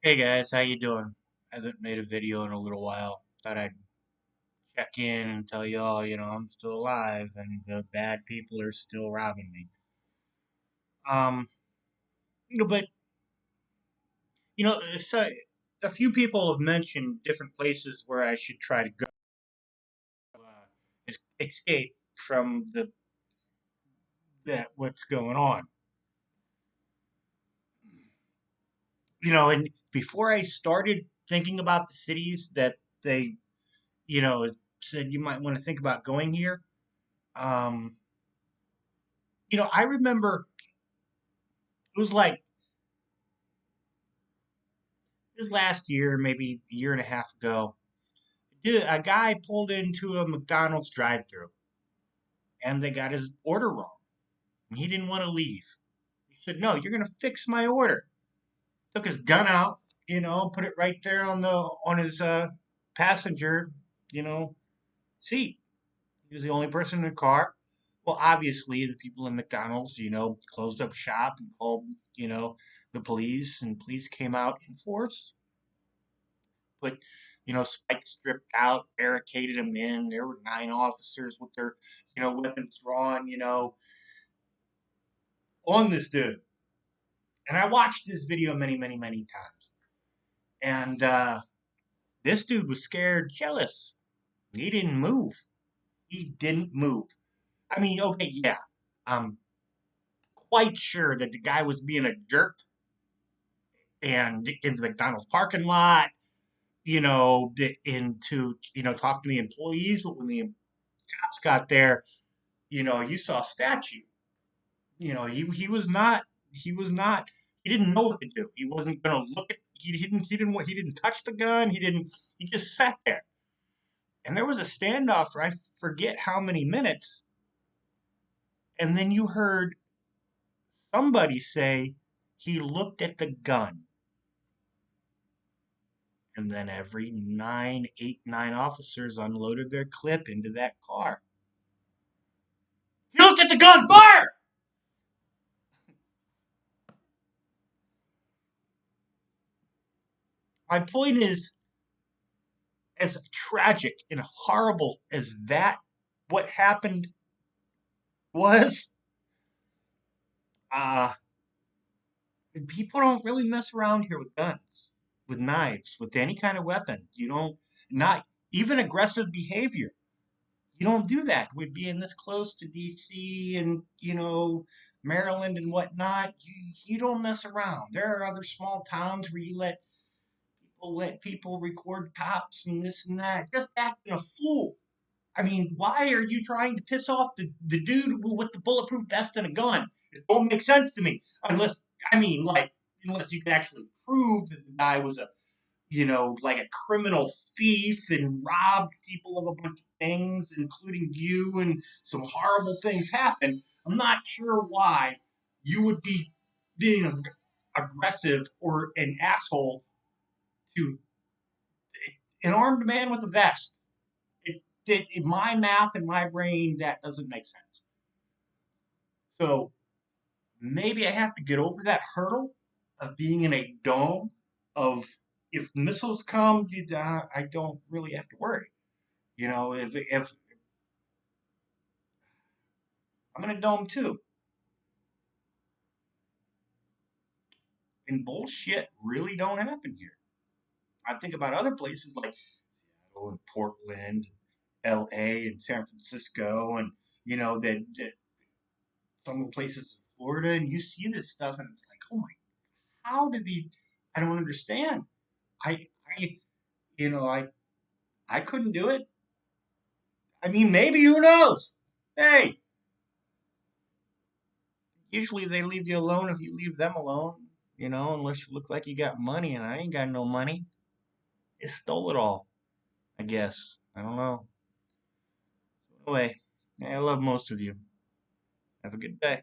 Hey guys, how you doing? I haven't made a video in a little while. Thought I'd check in and tell y'all, I'm still alive and the bad people are still robbing me. Um, but so a few people have mentioned different places where I should try to go, escape from the that what's going on. And before I started thinking about the cities that they, said you might want to think about going here. Um, I remember it was like this last year, maybe a year and a half ago, dude, a guy pulled into a McDonald's drive-through and they got his order wrong. And he didn't want to leave. He said, "No, you're gonna fix my order." Took his gun out, put it right there on his passenger, you know, seat. He was the only person in the car. Well, obviously, the people in McDonald's, closed up shop and called, the police, and police came out in force, put, spikes stripped out, barricaded them in. There were 9 officers with their, weapons drawn, on this dude. And I watched this video many, many, many times. And this dude was scared, jealous. He didn't move. He didn't move. I mean, okay, yeah. I'm quite sure that the guy was being a jerk and in the McDonald's parking lot, into, talk to the employees. But when the cops got there, you saw a statue. He was not he didn't know what to do. He wasn't gonna look at he didn't touch the gun. He just sat there. And there was a standoff for I forget how many minutes, and then you heard somebody say he looked at the gun. And then every 9 officers unloaded their clip into that car. He looked at the gun, fire! My point is, as tragic and horrible as that, what happened was, uh, people don't really mess around here with guns, with knives, with any kind of weapon. You don't, not even aggressive behavior. You don't do that. We'd be this close to DC and, Maryland and whatnot. You don't mess around. There are other small towns where you let people record cops and this and that. Just acting a fool. I mean, why are you trying to piss off the dude with the bulletproof vest and a gun? It don't make sense to me. Unless you can actually prove that the guy was like a criminal thief and robbed people of a bunch of things, including you, and some horrible things happened. I'm not sure why you would be being aggressive or an asshole to an armed man with a vest. In my math and my brain, that doesn't make sense. So maybe I have to get over that hurdle of being in a dome. Of if missiles come, I don't really have to worry. If I'm in a dome too, and bullshit really don't happen here. I think about other places like Seattle and Portland, L.A. and San Francisco, and that some of the places in Florida, and you see this stuff, and it's like, oh my, how do the? I don't understand. I, you know, I couldn't do it. I mean, maybe who knows? Hey, usually they leave you alone if you leave them alone. Unless you look like you got money, and I ain't got no money. It stole it all, I guess. I don't know. Anyway, I love most of you. Have a good day.